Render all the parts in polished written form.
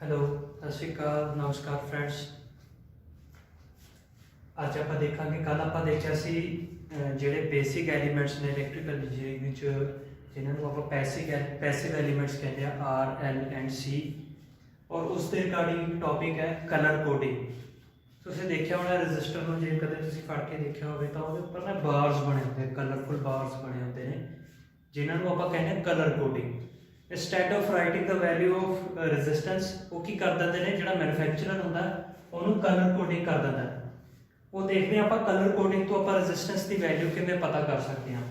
Hello, सत श्री अकाल, नमस्कार फ्रेंड्स। ਅੱਜ ਆਪਾਂ ਦੇਖਾਂਗੇ ਕੱਲ ਆਪਾਂ ਦੇਖਿਆ ਸੀ ਜਿਹੜੇ ਬੇਸਿਕ ਐਲੀਮੈਂਟਸ ਨੇ ਇਲੈਕਟ੍ਰੀਕਲ ਇੰਜੀਨੀਅਰਿੰਗ ਵਿੱਚ ਜਿਨ੍ਹਾਂ ਨੂੰ ਆਪਾਂ ਪੈਸਿਵ ਐਲੀਮੈਂਟਸ ਕਹਿੰਦੇ ਆ ਆਰ ਐਲ ਐਂਡ ਸੀ ਔਰ ਉਸ ਦੇ ਰਿਗਾਰਡਿੰਗ ਟੌਪਿਕ ਹੈ ਕਲਰ ਕੋਡਿੰਗ। ਤੁਸੀਂ ਦੇਖਿਆ ਹੋਣਾ ਰਜਿਸਟਰ ਨੂੰ ਜੇ ਕਦੇ ਤੁਸੀਂ ਫੜ ਕੇ ਦੇਖਿਆ ਹੋਵੇ ਤਾਂ ਉਹਦੇ ਉੱਪਰ ਨਾ ਬਾਰਸ ਬਣੇ ਹੁੰਦੇ, ਕਲਰਫੁਲ ਬਾਰਸ ਬਣੇ ਹੁੰਦੇ ਨੇ ਜਿਨ੍ਹਾਂ ਨੂੰ ਆਪਾਂ ਕਹਿੰਦੇ ਆ colour coding. Instead of writing the value of resistance वो की कर देते हैं जो मैन्युफैक्चरर होंगे उन्होंने कलर कोडिंग कर देता है। वो देखते हैं आप कलर कोडिंग तो आप रेजिस्टेंस की वैल्यू किमें पता कर सकते हैं।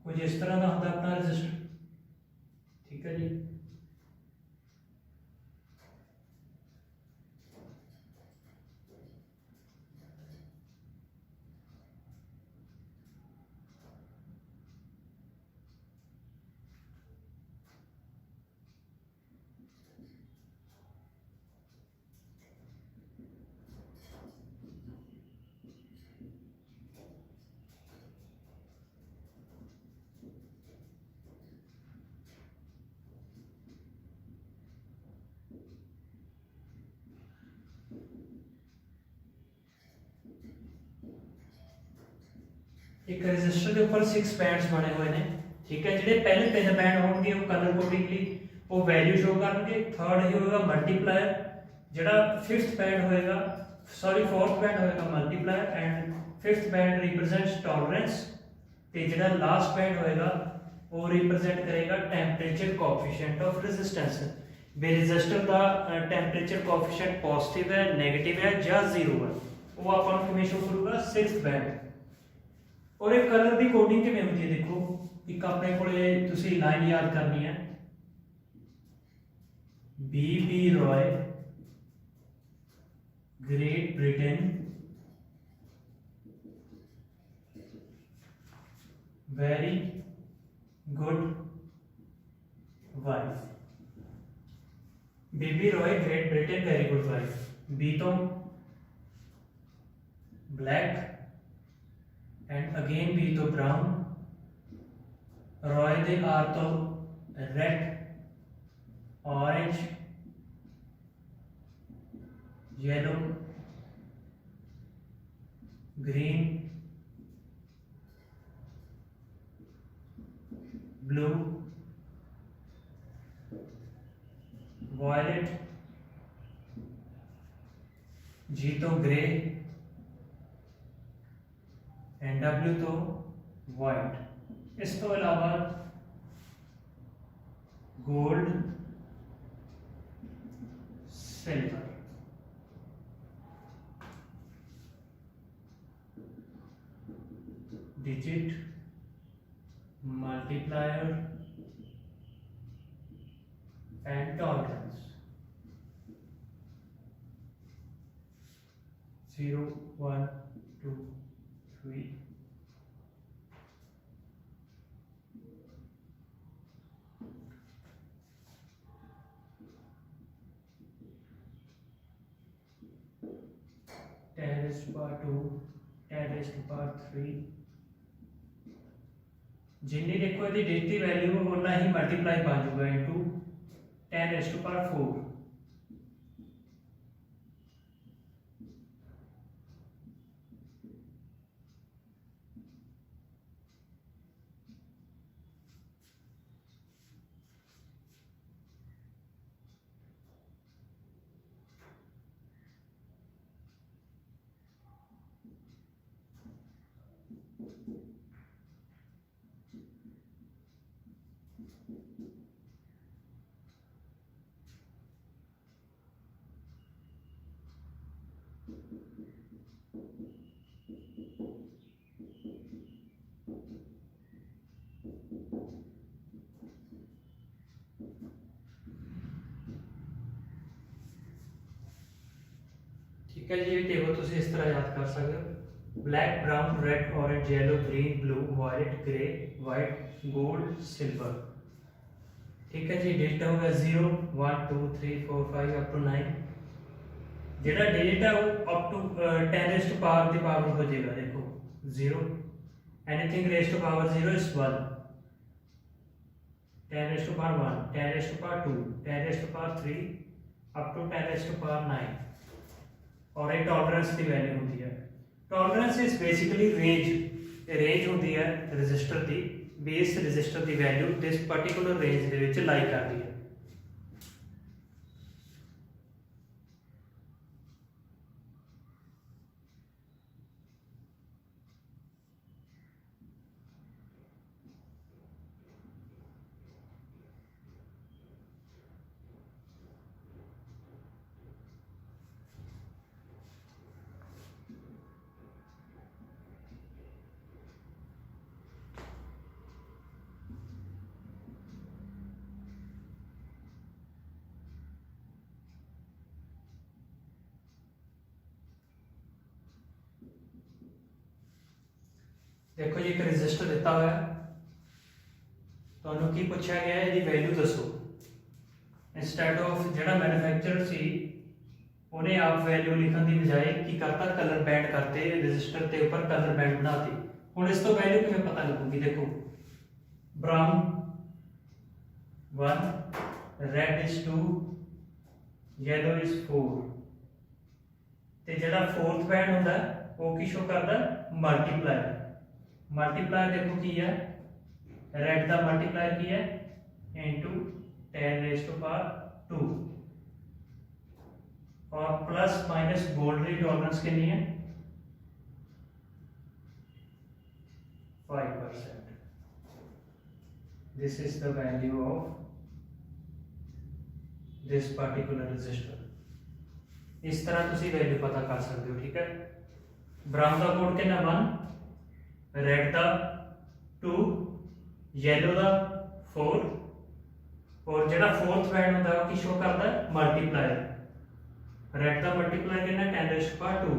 कुछ इस तरह का होता है अपना रजिस्टर, ठीक है जी। एक रजिस्टर के ऊपर 6 बैंड्स बने हुए हैं, ठीक है। जो पहले 3 बैंड होंगे वो कलर कोडिंगली वो वैल्यू शो करेंगे। थर्ड ही होगा मल्टीप्लायर, जो 5th बैंड होएगा फोर्थ बैंड होएगा multiplier and 5th band represents tolerance ते जो लास्ट बैंड होएगा वो रिप्रेजेंट करेगा टेंपरेचर कोएफिशिएंट ऑफ रेजिस्टेंस। बे रजिस्टर का टेंपरेचर कोएफिशिएंट पॉजिटिव है, नेगेटिव है या 0 है, वो अपन किवें शो करूगा 6th बैंड। और एक कलर की कोडिंग किवें होती है, देखो एक अपने कोले तुसी लाइन याद करनी है, B Roy Great Britain very good wife. BB Roy Great Britain very good wife. B तो ब्लैक एंड अगेन बी तो ब्राउन। रॉय दे आर तो red, orange, yellow, green, blue, violet, G तो grey and W तो white. इस तो अलावा gold, silver, digit, multiplier and tolerance. 0 1 2 3 10 raised to power 2 10 raised to power 3। जिन्नी देखो यदि डेटी वैल्यू उतना ही मल्टीप्लाई बन जाएगा इनटू 10 raised to power 4। ठीक है जी, ये टेबल तुम इस तरह याद कर सकते हो। Black, brown, red, orange, yellow, green, blue, violet, grey, white, gold, silver. ठीक है जी, डेटा होगा 0 1 2 3 4 5 अप टू 9। ਜਿਹੜਾ डिजिट है वो up to 10 raise to power की पावर हो जाएगा। देखो 0, anything raise to power 0 is 1, 10 raise to power 1, 10 raise to power 2, 10 raise to power 3 up to 10 raise to power 9। और ये टॉलरेंस की वैल्यू होती है। टॉलरेंस इज बेसिकली रेंज होती है रजिस्टर की, बेस रजिस्टर की वैल्यू दिस पर्टिकुलर रेंज ਦੇ ਵਿੱਚ लाई करती है। देखो जी एक रजिस्टर दिता हुआ है, तो की पूछा गया है इसकी वैल्यू दसो। इंस्टेड ऑफ जो मैन्युफैक्चरर सी उन्हें आप वैल्यू लिखने की बजाय की करता कलर बैंड करते रजिस्टर के ऊपर कलर बैंड बनाते। हूँ इस तो वैल्यू किमें पता लगूगी, देखो brown 1, red is 2, yellow is 4, तो जो फोर्थ बैंड होंगे वो की शो करता मल्टीप्लायर। मल्टीप्लायर देखो की है, रेड का मल्टीप्लायर की है इंटू 10 रेज़ टू पावर 2, और प्लस माइनस गोल्ड की टॉलरेंस कितनी है 5%। This is the value of this particular register. इस तरह तुसी वैल्यू पता कर सकते हो, ठीक है। ब्राउन का कोड कितना 1, रेड का 2, येलो का 4, और जो फोर्थ बैंड होता है वो शो करता है मल्टीप्लायर। रेड का मल्टीप्लायर कितना 10 raise to power 2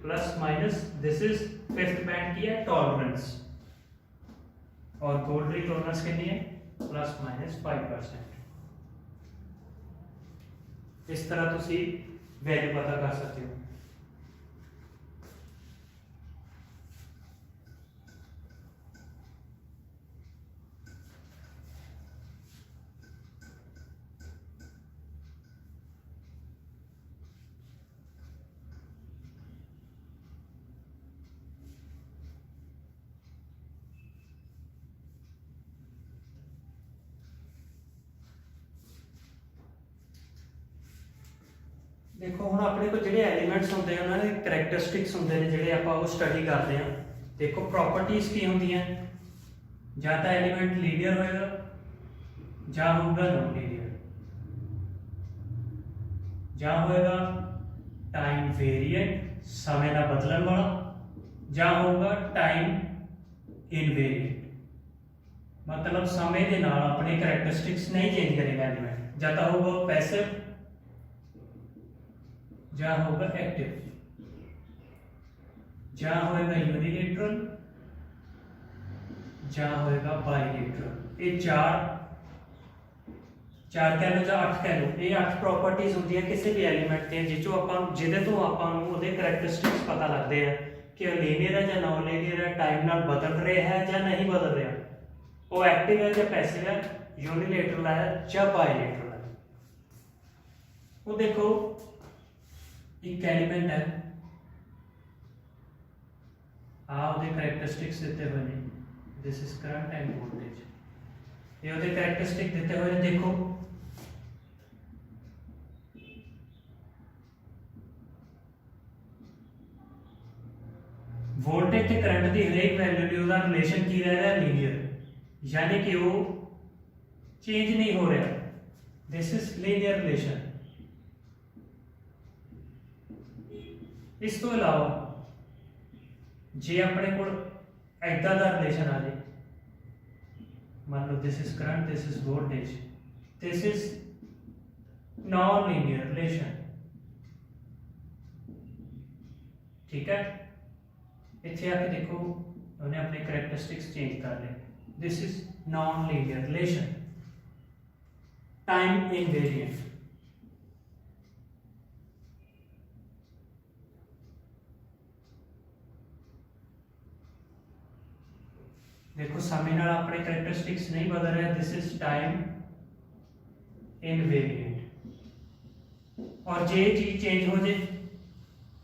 plus minus this is fifth band की है टॉलरेंस, और गोल्ड की टॉलरेंस कितनी है प्लस माइनस 5%। इस तरह तुसी वैल्यू पता कर सकते हो। देखो हम अपने को जो एलीमेंट्स होंगे हैं उन्होंने करैक्टरिस्टिक्स होंगे हैं जोड़े आप स्टडी करते हैं। देखो प्रॉपर्टीज की होंगी या तो एलीमेंट लीनियर होएगा या होगा नॉन लीनियर, या होएगा टाइम वेरिएंट समय का बदलने वाला, या होगा टाइम इनवेरिएंट मतलब समय के नाल अपने करैक्टरिस्टिक्स नहीं चेंज करेगा एलीमेंट, या तो होगा पैसिव या होगा एक्टिव, या होगा यूनिलेटरल या होगा बाइलेटरल। ये चार कह लो या 8 कह लो, ये 8 प्रॉपर्टीज होंगी किसी भी एलीमेंट के जिसों आप जिहदे तो आपको करैक्टरिस्टिक्स पता लगते हैं कि लीनियर है या नॉन लीनियर है, टाइम नाल बदल रहा है या नहीं बदल रहा, वो एक्टिव है या पैसिव है, यूनिलेटरल है या बाइलेटरल है। वो देखो एक एलिमेंट है करैक्टरिस्टिक्स देते हुए ने, this is current end voltage, ये ਉਹਦੇ करैक्टरिस्टिक देते हुए ने। देखो वोल्टेज ते करंट की हरेक वैल्यू ਲਈ ਉਹਦਾ रिलेशन की रह रहा है लीनियर, यानी कि वो चेंज नहीं हो रहा, दिस इज लीनियर रिलेशन। इस तो अलावा जे अपने को इदा का रिलेशन आ जाए, मान लो this is current, this is voltage, this is non linear relation, ठीक है। इतने आके देखो उन्हें अपने करैक्टरिस्टिक्स चेंज कर ले, this is non linear relation, time invariant. देखो समय नाल अपने करैक्टरिस्टिक्स नहीं बदल रहे, दिस इज टाइम इनवेरिएंट। और जे चीज चेंज हो जाए,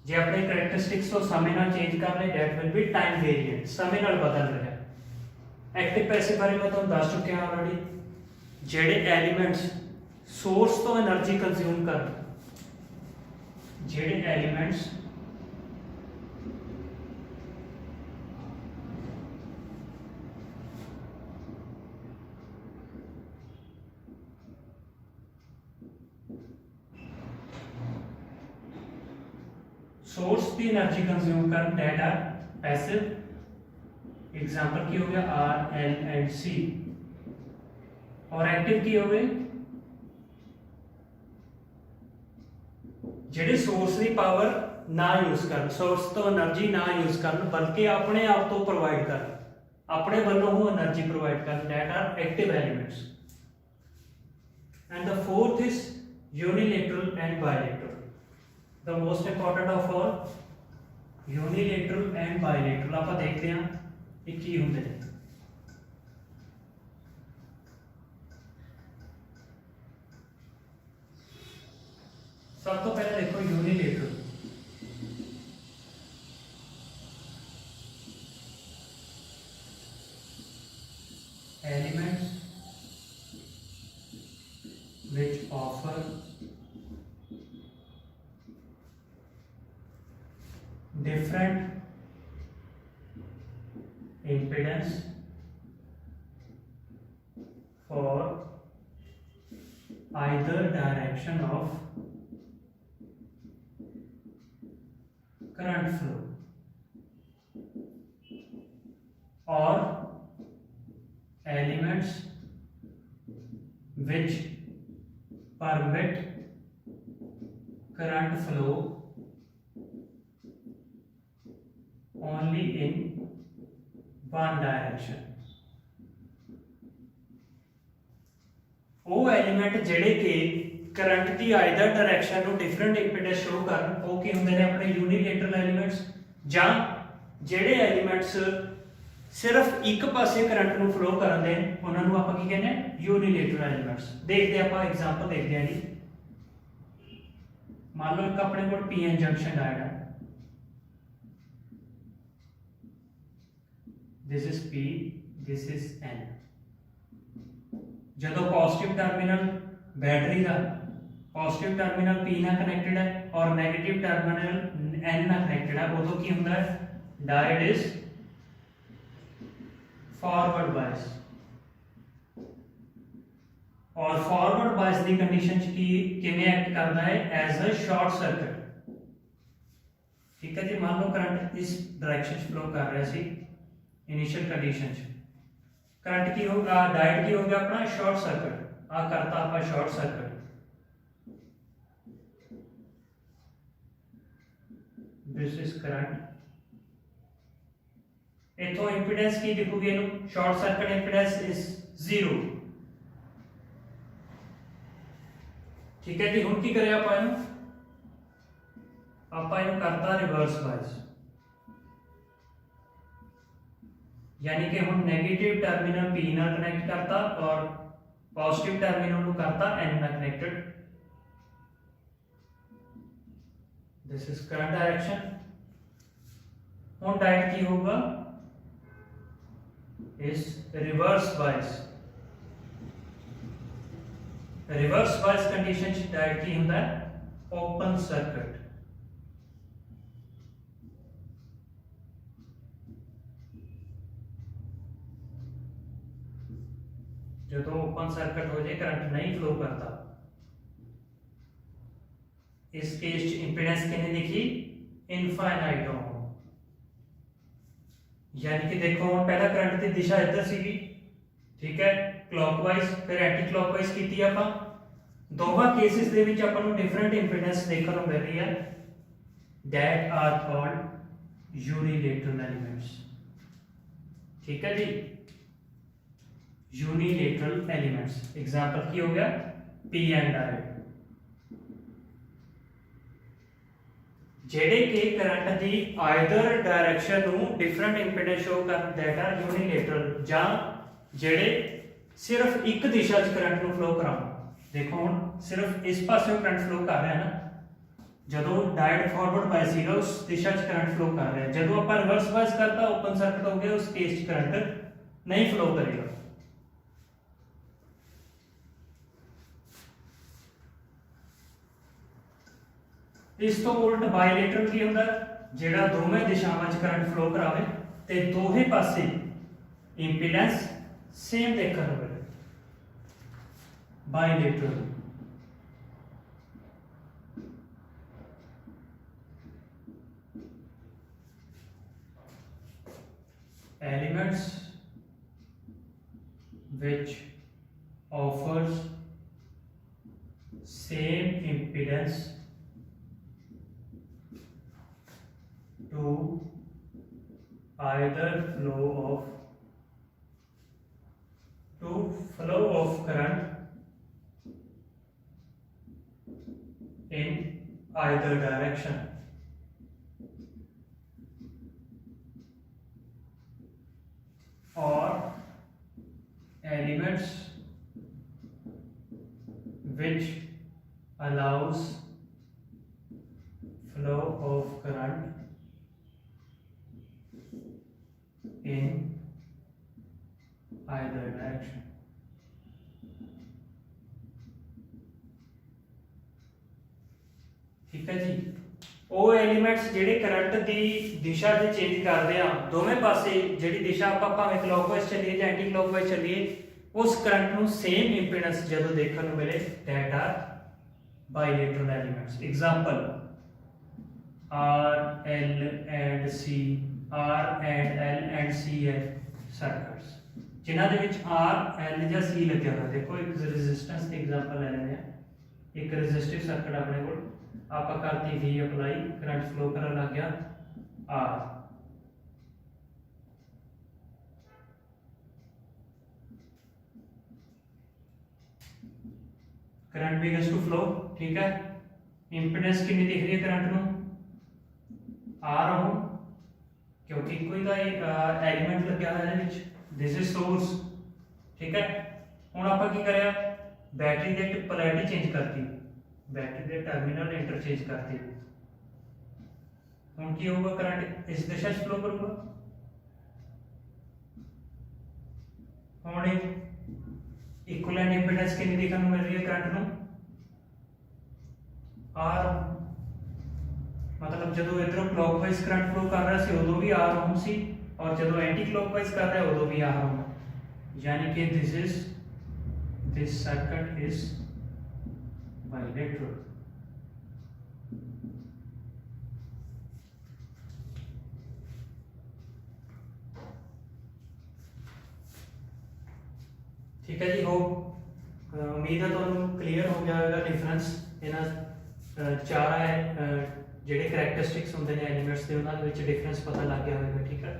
जे अपने करैक्टरिस्टिक्स को समय नाल चेंज कर ले, that will be time variant, समय नाल बदल रहा है। एक्टिव पैसिव बारे मैं तुहानू दस चुकिया ऑलरेडी। जेडे एलीमेंट्स सोर्स तो एनर्जी कंज्यूम कर, जेडे एलीमेंट्स सोर्स की एनर्जी कंज्यूम कर, दैट आर पैसिव। एग्जांपल की हो गया आर एल एंड सी। और एक्टिव की हो गए जेडे सोर्स की पावर ना यूज कर, सोर्स तो एनर्जी ना यूज कर, बल्कि अपने आप तो प्रोवाइड कर, अपने वालों वो एनर्जी प्रोवाइड कर, that are active elements. And the fourth is unilateral and bilateral. The most important of all, unilateral and bilateral। आप देखते हैं ये की होंगे ने। सब तो पहले देखो unilateral. Elements which offer different impedance for either direction of current flow, or elements which permit current flow only in one direction। वो एलिमेंट जेडे के करंट की आइदर डायरेक्शन नु डिफरेंट इंपीडेंस शो करन, वो की हुंदे ने अपने यूनिलेटरल एलिमेंट्स। जां जेडे एलिमेंट्स सिर्फ एक पासे करंट नु फ्लो करन दे, उन्हां नु आपां की कहने यूनिलेटरल एलिमेंट्स। देखते हैं आपां एग्जांपल देखते हैं जी। मान लो एक अपने कोल पीएन जंक्शन डायड है, this is P, this is N। जदों पॉजिटिव टर्मिनल बैटरी का पॉजिटिव टर्मिनल P ਨਾਲ कनेक्टेड है और नेगेटिव टर्मिनल N ਨਾਲ कनेक्टेड है, उदों की हुंदा है डायोड इज फॉरवर्ड बायस। और फॉरवर्ड बायस की कंडीशन की किवें एक्ट करता है, एज अ शॉर्ट सर्किट। ठीक है जी। मान लो करंट इस डायरेक्शन फ्लो कर रहा सी इनिशियल कंडीशन, करंट की होगा डायोड की हो गया अपना शॉर्ट सर्किट, आ करता अपना short circuit. This is current. इथों इंपीडेंस की दिखोगे इनु शॉर्ट सर्किट इंपीडेंस इज 0। ठीक है जी। हुण की करे आपां इनु करता रिवर्स बायस, यानी कि हम नेगेटिव टर्मिनल P ਨਾਲ कनेक्ट करता और पॉजिटिव टर्मिनल को करता N ਨਾਲ connected. This is current direction. ਹੁਣ डायोड की होगा is reverse bias. Reverse bias condition च डायोड की होता है ओपन सर्किट। जो तो ओपन सर्किट हो जाए, करंट नहीं फ्लो करता, इस केस इंपीडेंस कितनी दिखी इनफाइनाइट हो। यानी कि देखो हम पहला करंट की दिशा इधर सी, ठीक है, क्लॉकवाइज, फिर एंटी क्लॉकवाइज कीती आपां। दोवां केसेस दे विच आपां नूं डिफरेंट इंपीडेंस देखण नूं मिल रही है, that are called unilateral elements. ठीक है जी। यूनिलेटरल एलिमेंट्स एग्जांपल की हो गया पी एंड डायोड। ਜਿਹੜੇ ਕਿ ਕਰੰਟ ਦੀ ਆਈਦਰ ਡਾਇਰੈਕਸ਼ਨ ਨੂੰ ਡਿਫਰੈਂਟ ਇੰਪੀਡੈਂਸ ਸ਼ੋ ਕਰ ਦੈਟ ਆਰ ਯੂਨੀਲੇਟਰਲ, ਜਾਂ ਜਿਹੜੇ ਸਿਰਫ ਇੱਕ ਦਿਸ਼ਾ 'ਚ ਕਰੰਟ ਨੂੰ ਫਲੋ ਕਰਾਉਣ। ਦੇਖੋ ਹੁਣ ਸਿਰਫ ਇਸ ਪਾਸੇ ਕਰੰਟ ਫਲੋ ਕਰ ਰਿਹਾ ਨਾ, ਜਦੋਂ डायरेक्ट फॉरवर्ड बायस ਸੀਗਾ ਉਸ ਦਿਸ਼ਾ 'ਚ ਕਰੰਟ ਫਲੋ ਕਰ ਰਿਹਾ, ਜਦੋਂ ਆਪਾਂ ਰਿਵਰਸ ਬਾयस ਕਰਤਾ ਓਪਨ ਸਰਕਟ ਹੋ ਗਿਆ, ਉਸ ਕੇਸ 'ਚ ਕਰੰਟ ਨਹੀਂ ਫਲੋ ਕਰੇਗਾ। ਇਸ ਤੋਂ ਉਲਟ ਬਾਇਲੇਟਰਲ ਕੀ ਹੁੰਦਾ, ਜਿਹੜਾ ਦੋਵੇਂ ਦਿਸ਼ਾਵਾਂ 'ਚ ਕਰੰਟ ਫਲੋ ਕਰਾਵੇ ਤੇ ਦੋਹੇ ਪਾਸੇ ਇੰਪੀਡੈਂਸ ਸੇਮ ਦੇਖਣ ਨੂੰ ਮਿਲੇ। ਬਾਇਲੇਟਰਲ elements which offers same impedance to either flow of current in either direction, or elements which allows flow of current in either direction। ठीक है जी, ਉਹ ਐਲੀਮੈਂਟਸ ਜਿਹੜੇ ਕਰੰਟ ਦੀ ਦਿਸ਼ਾ ਦੇ ਚੇਂਜ ਕਰਦੇ ਆ, ਦੋਵੇਂ ਪਾਸੇ ਜਿਹੜੀ ਦਿਸ਼ਾ ਆਪਾਂ ਭਾਵੇਂ ਕਲੌਕਵਾਈਜ਼ ਚੱਲੀਏ ਜਾਂ ਐਂਟੀ ਕਲੌਕਵਾਈਜ਼ ਚੱਲੀਏ, ਉਸ ਕਰੰਟ ਨੂੰ ਸੇਮ ਇੰਪੀਡੈਂਸ ਜਦੋਂ ਦੇਖਣ ਨੂੰ ਮਿਲੇ that are bilateral elements. Example R, L and C, R and L and C ਹੈ ਸਰਕਟਸ, ਜਿਨ੍ਹਾਂ ਦੇ ਵਿੱਚ R, L ਜਾਂ C ਲੱਗਿਆ ਹੋਇਆ। ਦੇਖੋ ਇੱਕ ਰੈਜ਼ਿਸਟੈਂਸ ਦੀ ਐਗਜ਼ਾਮਪਲ ਲੈ ਲੈਂਦੇ ਆ, ਇੱਕ ਰੈਜ਼ਿਸਟਿਵ ਸਰਕਟ ਆਪਣੇ ਕੋਲ, ਆਪਾਂ ਕਰਤੀ V ਅਪਲਾਈ, ਕਰੰਟ ਫਲੋ ਕਰਨ ਲੱਗ ਗਿਆ R, current begins to flow. ठीक है, इंपीडेंस कितनी दिख रही है करंट ਨੂੰ R ओम, क्योंकि कोई का एलिमेंट ਲੱਗਿਆ ਹੋਇਆ ਇਹਦੇ ਵਿੱਚ, दिस इज सोर्स। ठीक है, ਹੁਣ ਆਪਾਂ ਕੀ ਕਰਿਆ, बैटरी ਦੇ पोलैरिटी चेंज करती, बैटरी ਦੇ टर्मिनल इंटरचेंज करती। ਹੁਣ ਕੀ ਹੋਊਗਾ, करंट इस दिशा 'ਚ फ्लो करूगा। ਹੁਣ इक्विवेलेंट इंपीडेंस कितनी देखने को मिल रही है करंट ਨੂੰ R, मतलब ਜਦੋਂ ਇਧਰੋਂ ਕਲੌਕਵਾਈਜ਼ ਕਰੰਟ ਫਲੋ ਕਰ ਰਿਹਾ ਸੀ ਉਦੋਂ ਵੀ R ओम ਸੀ, और ਜਦੋਂ एंटी क्लॉकवाइज कर रहा है उदो भी R ओम, यानी कि this circuit is bilateral। ठीक है जी, होप उम्मीद है तुहानू क्लीयर हो गया होगा डिफरेंस इन्हां चार ਜਿਹੜੇ ਕਰੈਕਟਰਿਸਟਿक्स ਹੁੰਦੇ ਨੇ ਐਲੀਮੈਂट्स ਦੇ, ਉਹਨਾਂ ਦੇ ਵਿੱਚ ਡਿਫਰੈਂਸ ਪਤਾ ਲੱਗ ਗਿਆ ਹੋਵੇਗਾ। ਠੀਕ ਹੈ,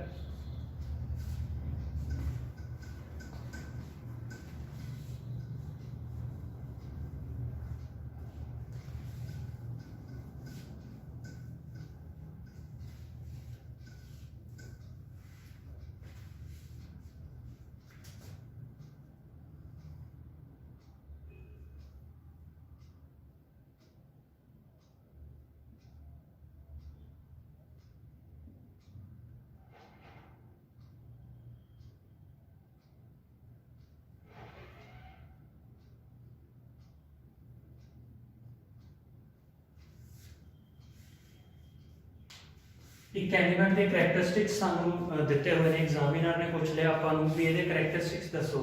एक एलिमेंट के करैक्टरिस्टिक्स सानू दिते हुए ने, एग्जामिनर ने पूछ लिया आपां नू भी इहदे करैक्टरिस्टिक्स दसो।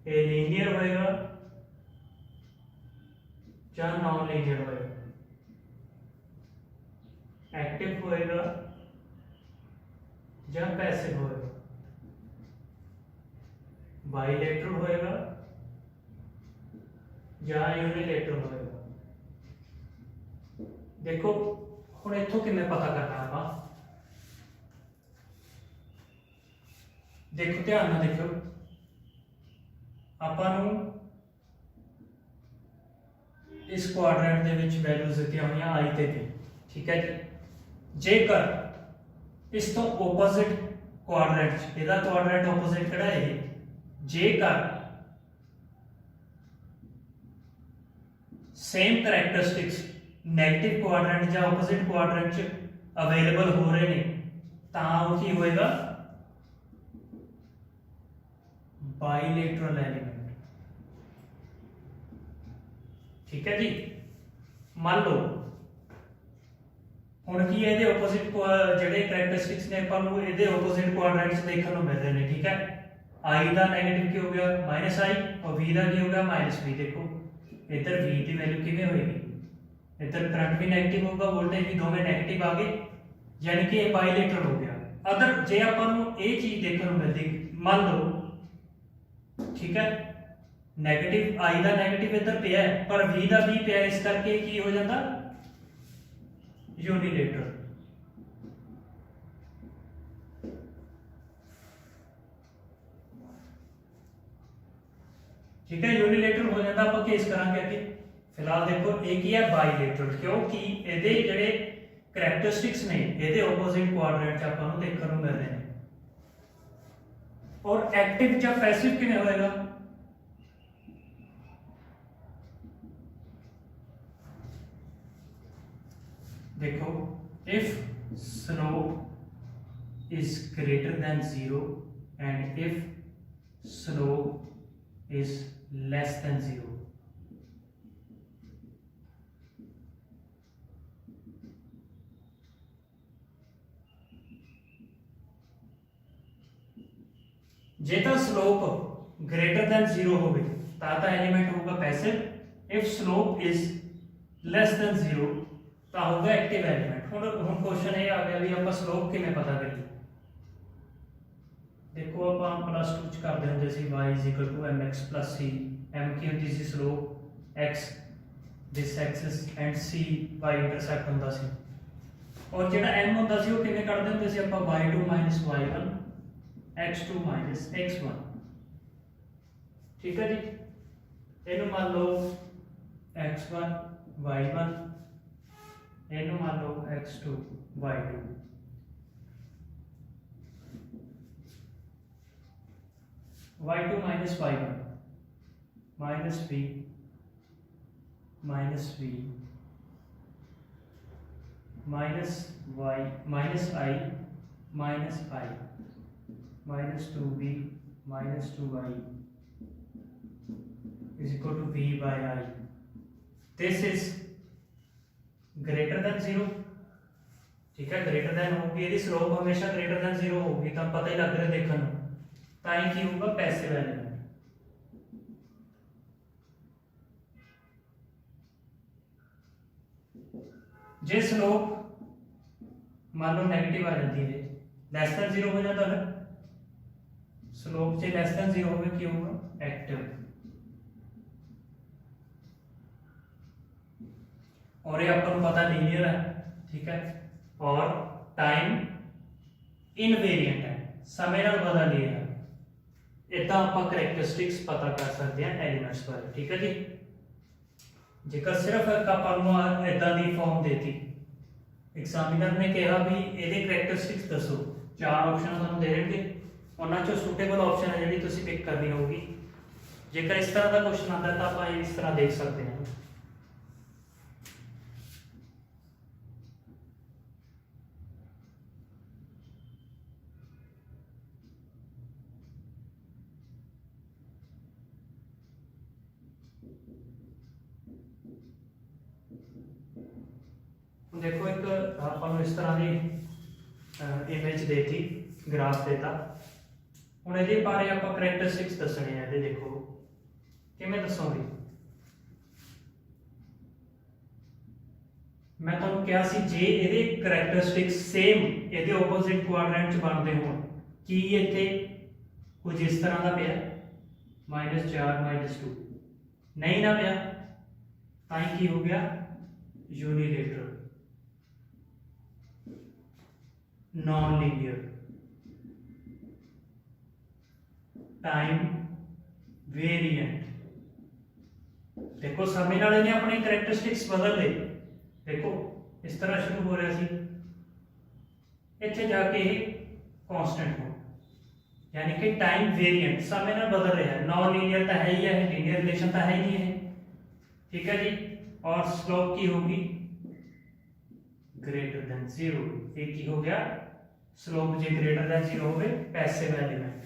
ये लीनियर होएगा या नॉन लीनियर होएगा, एक्टिव होएगा या पैसिव होएगा, बाइलेटरल होएगा या यूनिलेटरल होएगा। देखो ਹੁਣ ਇੱਥੋਂ ਕਿਵੇਂ ਪਤਾ ਕਰਨਾ ਆਪਾਂ, ਦੇਖੋ ਧਿਆਨ ਨਾਲ ਦੇਖੋ, ਆਪਾਂ ਨੂੰ ਇਸ ਕੁਆਡਰੈਂਟ ਦੇ ਵਿੱਚ ਵੈਲਿਊਜ਼ ਦਿੱਤੀਆਂ ਹੋਈਆਂ I ਤੇ P। ठीक है जी। जेकर इस तो ओपोजिट क्वाड्रेंट च ਇਹਦਾ क्वाड्रेंट ओपोजिट ਕਿਹੜਾ ਹੈ जेकर सेम करैक्टरिस्टिक्स नैगेटिव क्वाड्रेंट या ओपोजिट क्वाड्रेंट च अवेलेबल हो रहे ने ਤਾਂ ਉਹ ਕੀ ਹੋਏਗਾ बाइलेटरल एलिमेंट। ठीक है जी। मान लो ਹੁਣ ਕੀ ਹੈ ਇਹਦੇ ਆਪੋਜ਼ਿਟ ਜਿਹੜੇ ਕੈਰੈਕਟਰਿਸਟਿਕਸ ਨੇ ਆਪਾਂ ਨੂੰ ਇਹਦੇ ਆਪੋਜ਼ਿਟ ਕੁਆਡਰੈਂਟਸ ਦੇਖਣ ਨੂੰ ਮਿਲ ਰਹੇ ਨੇ। ਠੀਕ ਹੈ i ਦਾ ਨੈਗੇਟਿਵ ਕੀ ਹੋ ਗਿਆ -i और v ਦਾ ਕੀ ਹੋ ਗਿਆ -v। ਦੇਖੋ ਇੱਧਰ v ਦੀ ਵੈਲਿਊ ਕਿਵੇਂ ਹੋਏਗੀ ਇੱਧਰ ਕਰੰਟ ਵੀ ਨੈਗੇਟਿਵ ਹੋਗਾ ਵੋਲਟੇਜ ਵੀ ਦੋਵੇਂ ਨੈਗੇਟਿਵ ਆ ਗਏ ਯਾਨੀ ਕਿ ਇਹ ਬਾਈਲੇਟਰਲ ਹੋ ਗਿਆ। ਅਦਰ ਜੇ ਆਪਾਂ ਨੂੰ ਇਹ ਚੀਜ਼ ਦੇਖਣ ਨੂੰ ਮਿਲਦੀ ਮੰਨ ਲਓ ठीक है नेगेटिव i ਦਾ ਨੈਗੇਟਿਵ ਇੱਧਰ ਪਿਆ ਹੈ ਪਰ v ਦਾ ਵੀ ਪਿਆ ਇਸ ਕਰਕੇ ਕੀ ਹੋ ਜਾਂਦਾ यूनिलेटरल। ठीक है यूनिलेटरल हो जाता ਆਪਾਂ केस करांगे ਅੱਗੇ। ਫਿਲਹਾਲ ਦੇਖੋ ਇਹ ਕੀ ਹੈ ਬਾਈਲੇਟਰਲ ਕਿਉਂਕਿ ਇਹਦੇ ਜਿਹੜੇ ਕੈਰੈਕਟਰਿਸਟਿਕਸ ਨੇ ਇਹਦੇ ਆਪੋਜ਼ਿਟ ਕੁਆਡਰੈਂਟ ਚ ਆਪਾਂ ਨੂੰ ਦੇਖਣ ਨੂੰ ਮਿਲਦੇ ਨੇ। और एक्टिव या पैसिव किवें होएगा देखो if slope is greater than 0 and if slope is less than 0 जे तो स्लोप ग्रेटर दैन 0 हो गई तो एलिमेंट होगा passive. If slope is less than 0 तो होगा एक्टिव एलिमेंट। हुण क्वेश्चन ये आ गया भी आप स्लोप किवें पता करिए। देखो आप +2 च करदे हुंदे सी y = mx + c m की होंदी सी slope x this axis and c y intercept हुंदा सी और जेड़ा m हुंदा सी वो किवें कढदे हुंदे सी आपां y2 - y1 x2 - x1। ठीक है जी इनू मान लो x1 y1 इनू मान लो x2 y2। y2 - y1 -b -v -i -2b -2y is equal to v by I। this is greater than 0। ठीक है ग्रेटर देन होगी यदि स्लोप हमेशा ग्रेटर देन 0 होगी तो पता ही लग रहा है देखने ताई की होगा पैसिव एलिमेंट। जे स्लोप मान लो नेगेटिव आ जाती है लेस देन 0 हो जाता है स्लोप से लेस देन 0 होगा क्या होगा एक्टिव। और ये अपन पता लीनियर है। ठीक है और टाइम इनवेरिएंट है समय नाल बदल नहीं है। इतना आप करैक्टरिस्टिक्स पता कर सकते हैं एलिमेंट्स पर। ठीक है जी जेकर सिर्फ अपन इदा की फॉर्म देती एग्जामिनर ने कहा भी ये करैक्टरिस्टिक्स दसो 4 ऑप्शन तुहानू दे देंगे उन्होंने चो सूटेबल ऑप्शन है जी तुसीं पिक करनी होगी। जेकर इस तरह का क्वेश्चन आता है तो आप इस तरह देख सकते हैं। देखो एक अपन इस तरह की इमेज देती ग्राफ देता हुण इहदे बारे आपां करैक्टरिस्टिक्स दसणे आ। इहदे देखो किवें दसोगे मैं तुहानूं कहा सी जे इहदे करैक्टरिस्टिक्स सेम इहदे ओपोजिट क्वाड्रेंट च बनदे होण की इत्थे कुछ इस तरह का पिया -4 -2 नहीं ना पिया तां की हो गया unilateral non linear time variant. देखो समय नाल इहने अपनी करैक्टरिस्टिक्स बदल ले। देखो इस तरह शुरू हो रहा सी, इत्थे जाके कांस्टेंट हो, यानी कि टाइम वेरिएंट समय ना बदल रहा है। नॉन लीनियर तो है ही है, लीनियर रिलेशन तो है ही नहीं है, ठीक है जी। और स्लोप की होगी ग्रेटर देन 0, एक ही हो गया स्लोप जे ग्रेटर देन 0 हो पैसिव एलिमेंट।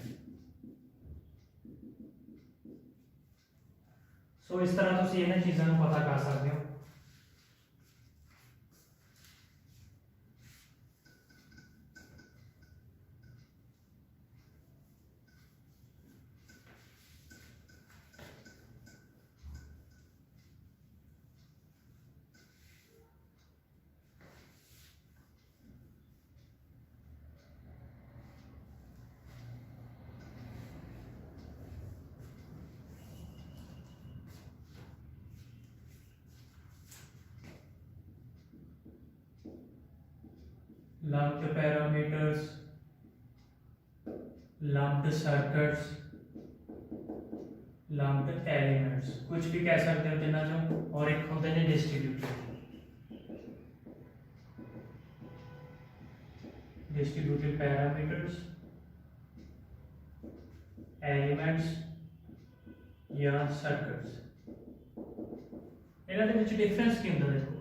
सो इस तरह तुम इन्हां चीज़ों को पता कर सकते हो। lumped parameters, lumped circuits, lumped elements, कुछ भी कह सकते हो जिन्ना चो। और एक होते हैं डिस्ट्रीब्यूटेड पैरामीटर्स, एलिमेंट्स या सर्किट्स। इन्हां दे विच डिफरेंस की हुंदा देखो,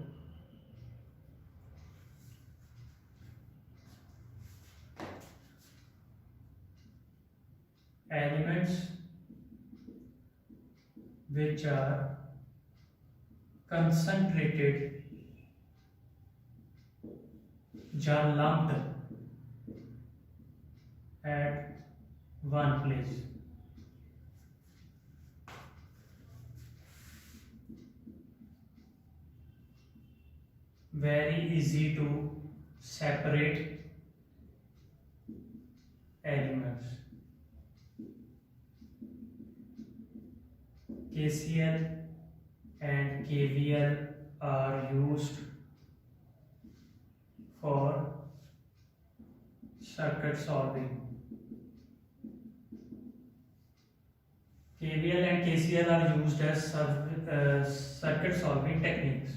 elements which are concentrated or lumped at one place, very easy to separate elements। KCL and KVL are used for circuit solving। KVL and KCL are used as circuit solving techniques।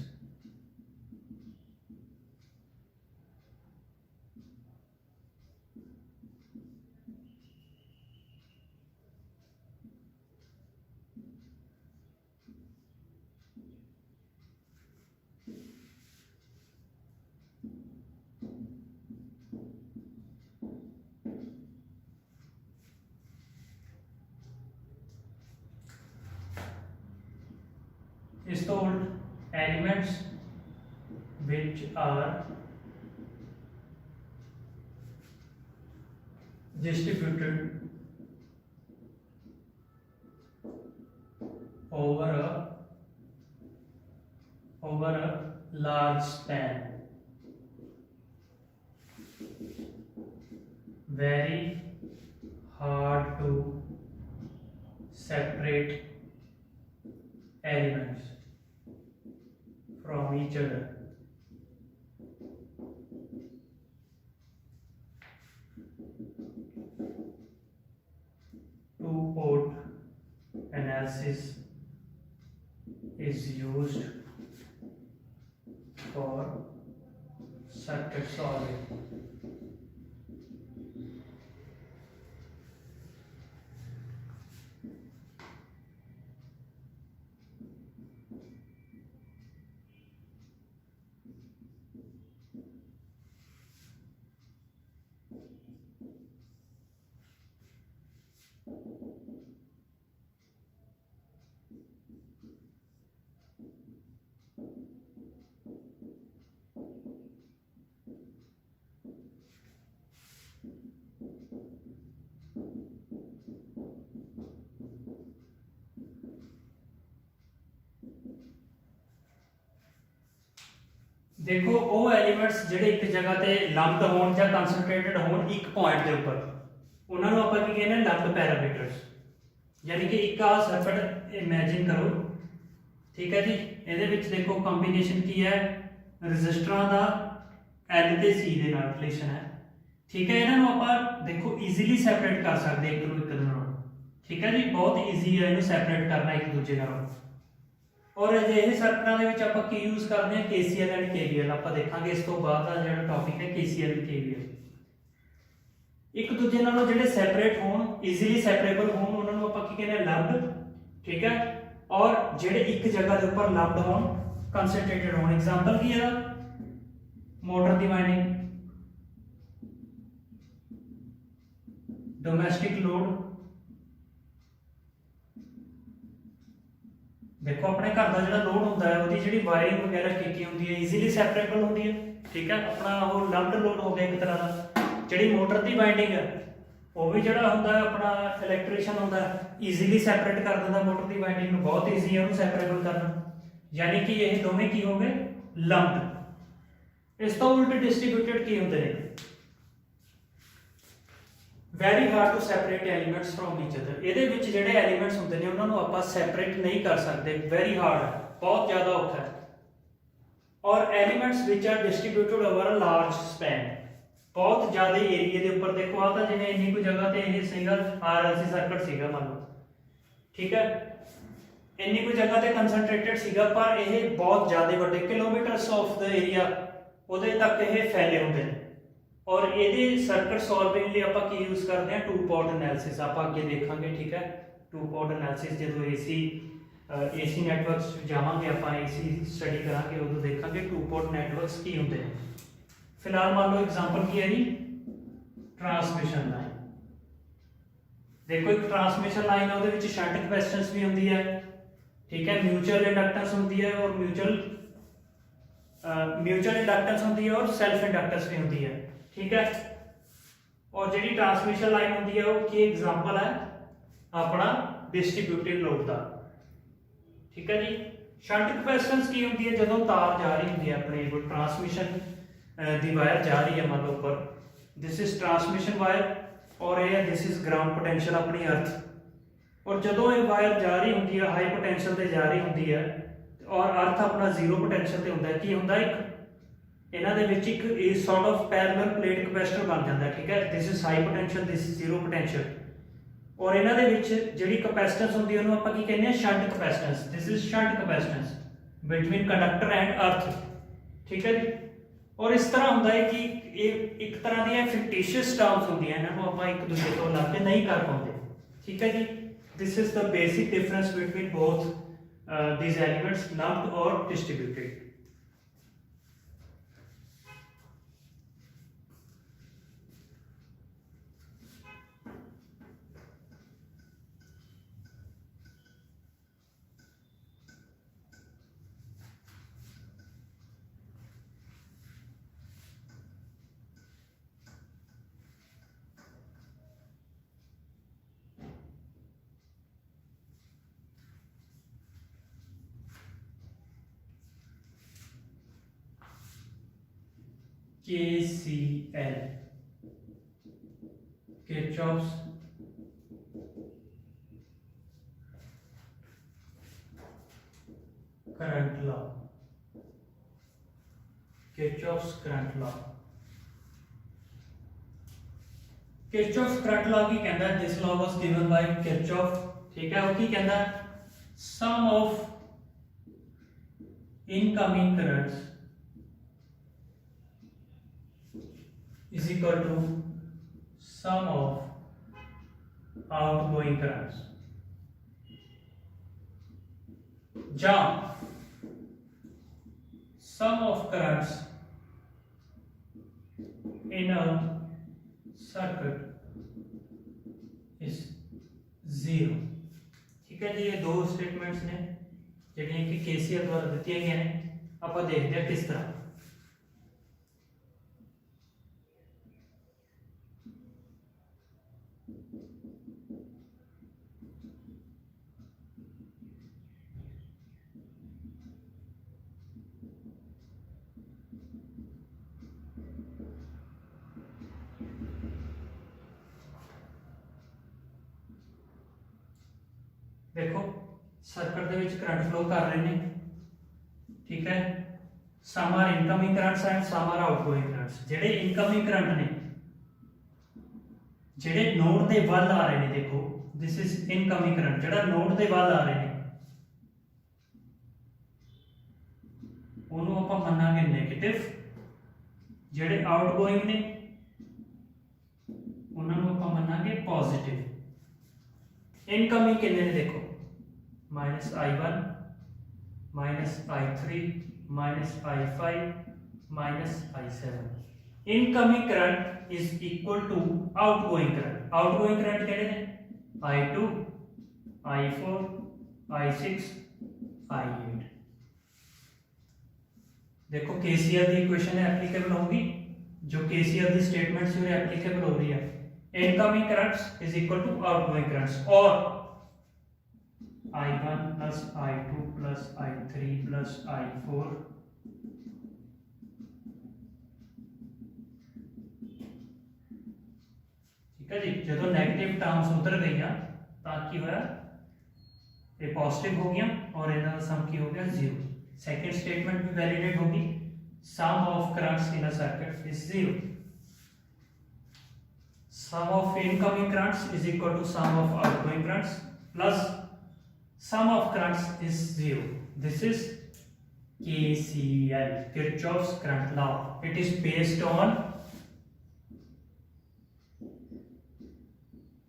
is told elements which are distributed over a large span, very hard to separate elements from each other। Two-port analysis is used for circuit solving। देखो वो elements ਜਿਹੜੇ ਇੱਕ ਜਗ੍ਹਾ ਤੇ ਲੰਪਡ ਹੋਣ ਜਾਂ concentrated ਹੋਣ ਇੱਕ ਪੁਆਇੰਟ ਦੇ ਉੱਪਰ, ਉਹਨਾਂ ਨੂੰ ਆਪਾਂ ਕੀ ਕਹਿੰਦੇ ਲੰਪਡ ਪੈਰਾਮੀਟਰਸ। ਯਾਨੀ ਕਿ ਇੱਕ ਆ ਸਰਕਟ ਇਮੇजिन ਕਰੋ, ਠੀਕ ਹੈ ਜੀ। ਇਹਦੇ ਵਿੱਚ ਦੇਖੋ ਕੰਬੀਨੇਸ਼ਨ ਕੀ ਹੈ, ਰੈਜ਼ਿਸਟਰਾਂ ਦਾ L ਤੇ C ਦੇ ਨਾਲ ਰਿਲੇਸ਼ਨ ਹੈ, ਠੀਕ ਹੈ। ਇਹਨਾਂ ਨੂੰ ਆਪਾਂ ਦੇਖੋ ਈਜ਼ੀਲੀ ਸੈਪਰੇਟ ਕਰ ਸਕਦੇ ਇੱਕ ਨੂੰ ਇੱਕ ਦੇ ਨਾਲ, ਠੀਕ ਹੈ ਜੀ। ਬਹੁਤ ਈਜ਼ੀ ਹੈ ਇਹਨੂੰ ਸੈਪਰੇਟ ਕਰਨਾ ਇੱਕ ਦੂਜੇ ਨਾਲ। और ਅਜਿਹੇ ਸਰਕਟਾਂ ਦੇ ਵਿੱਚ ਆਪਾਂ ਕੀ ਯੂਜ਼ ਕਰਦੇ ਹਾਂ KCL ਐਂਡ KVL ਆਪਾਂ ਦੇਖਾਂਗੇ ਇਸ ਤੋਂ ਬਾਅਦ ਦਾ ਜਿਹੜਾ ਟੌਪਿਕ ਹੈ KCL ਐਂਡ KVL। ਇੱਕ ਦੂਜੇ ਨਾਲੋਂ ਜਿਹੜੇ ਸੈਪਰੇਟ ਹੋਣ ਈਜ਼ੀਲੀ ਸੈਪਰੇਬਲ ਹੋਣ ਉਹਨਾਂ ਨੂੰ ਆਪਾਂ ਕੀ ਕਹਿੰਦੇ ਆ ਲੰਬਡ, ਠੀਕ ਹੈ, ਔਰ ਜਿਹੜੇ ਇੱਕ ਜਗ੍ਹਾ ਦੇ ਉੱਪਰ ਲੰਬਡ ਹੋਣ ਕੰਸੈਂਟਰੇਟਡ ਹੋਣ। ਐਗਜ਼ਾਮਪਲ ਕੀ ਹੈ ਮੋਟਰ ਦੀ ਵਾਈਂਡਿੰਗ, ਡੋਮੈਸਟਿਕ ਲੋਡ। देखो अपने घर का जो लोड होता है वो जी वायरिंग वगैरह की होती है ईजीली सैपरेबल होती है, ठीक है। अपना वो लंब्ड लोड हो गया एक तरह का। जी मोटर की वाइंडिंग है वो भी जो होंगे अपना इलैक्ट्रीशियन होंगे ईजीली सैपरेट कर देता मोटर की वाइंडिंग में, बहुत ईजी है उन्होंने सैपरेबल करना, यानी कि ये दोवें की हो गए लंब्ड। इस तो उल्ट डिस्ट्रीब्यूटेड की होंगे ने very hard to separate elements from each other. ये जोड़े एलीमेंट्स होंगे ने उन्होंने आप सैपरेट नहीं कर सकते, वैरी हार्ड है, बहुत ज़्यादा औखा है। और elements which are distributed over a large span, बहुत ज़्यादा एरिए के उपर। देखो आता जिवें इन्नी कोई जगह ते ये सिंगल RLC सर्किट सीगा मान लो, ठीक है, इन्नी कोई जगह ते कंसनट्रेटेड सीगा, पर यह बहुत ज़्यादा वड्डे किलोमीटर्स ऑफ द एरिया उहदे तक ये फैले होंगे हैं। और ये सर्किट सॉल्विंग लिए आप की यूज़ करते हैं टू पोर्ट एनालिसिस, आप अगे देखेंगे, ठीक है। टू पोर्ट एनालिसिस जो AC नैटवर्क्स जावांगे आप AC स्टडी करांगे उदों देखेंगे टू पोर्ट नैटवर्क्स की होंगे हैं। फिलहाल मान लो एग्जांपल की है जी ट्रांसमिशन लाइन। देखो एक ट्रांसमिशन लाइन है वो शंट कैपेसिटेंस भी होंगी है, ठीक है, म्यूचुअल इंडक्टेंस होंगी है और म्यूचुअल इंडक्टेंस होंगी है और सेल्फ इंडक्टेंस भी होंगी है, ठीक है। और जी ट्रांसमिशन लाइन होती है वो की एग्जाम्पल है अपना डिस्ट्रीब्यूटेड लोड का, ठीक है जी। शंट कैपेसिटेंस की होती है जो तार जा रही होती है अपने कोई ट्रांसमिशन दी वायर जा रही है मान लो ऊपर, दिस इज ट्रांसमिशन वायर और ये दिस इज ग्राउंड पोटेंशियल अपनी अर्थ। और जो ये वायर जा रही होती है हाई पोटेंशियल से जा रही होती है और अर्थ अपना जीरो पोटेंशियल से होता है, की होंगे एक इन्हां दे विच एक sort of parallel plate capacitor बन जाता है, ठीक है। This is high potential, this is zero potential. और इन्हां दे विच जिहड़ी कैपेसिटेंस होंदी है उहनूं आपां की कहने shunt capacitance, this is shunt capacitance between conductor and earth, ठीक है जी। और इस तरह होंदा है कि एक तरह दी फिक्टिशियस टर्म्स होंदियां, इन्हां नूं आपां एक दूसरे तो अलग नहीं कर पाउंदे, ठीक है जी। This is the basic difference between both these elements lumped और distributed. KCL, Kirchhoff's current law, Kirchhoff's current law। Kirchhoff's current law की कहता है, this law was given by Kirchhoff, ठीक है। वो की कहता है sum of incoming currents is equal to sum of outgoing currents, जहाँ sum of currents in a circuit is 0, ठीक है जी। ये दो स्टेटमेंट्स ने जिहड़ियां कि KCL द्वारा दित्तियां गईयां ने, आपां देखदे हां किस तरह। देखो सर्किट दे विच करंट फ्लो कर रहे हैं, ठीक है। Some are incoming currents and some are outgoing currents. जिहड़े इनकमिंग करंट ने जिहड़े नोड दे वल आ रहे हैं, देखो दिस इज इनकमिंग करंट जिहड़ा नोड दे वल आ रहे हैं, ਉਹਨੂੰ ਆਪਾਂ ਮੰਨਾਂਗੇ ਨੈਗੇਟਿਵ, ਜਿਹੜੇ ਆਊਟਗੋਇੰਗ ਨੇ ਉਹਨਾਂ ਨੂੰ ਆਪਾਂ ਮੰਨਾਂਗੇ ਪੋਜ਼ਿਟਿਵ। ਇਨਕਮਿੰਗ ਕਿੰਨੇ ਨੇ ਦੇਖੋ, -i1 -i3 -i5 -i7। Incoming current is equal to outgoing current. Outgoing current किहड़े ने, i2 i4 i6 i8। देखो केसीएल की इक्वेशन एप्लीकेबल होगी, जो केसीएल की स्टेटमेंट से एप्लीकेबल हो रही है। Incoming currents is equal to outgoing currents, और i1 plus i2 plus i3 plus i4 ठीक है जी। जो नैगेटिव टर्म्स उधर गई तो की होया, ये पॉजिटिव हो गया और इनका सम की हो गया 0। सेकंड स्टेटमेंट भी वैलिडेट होगी, sum of currents in a circuit is 0। Sum of incoming currents is equal to sum of outgoing currents plus sum of currents is 0. This is KCL, Kirchhoff's current law. It is based on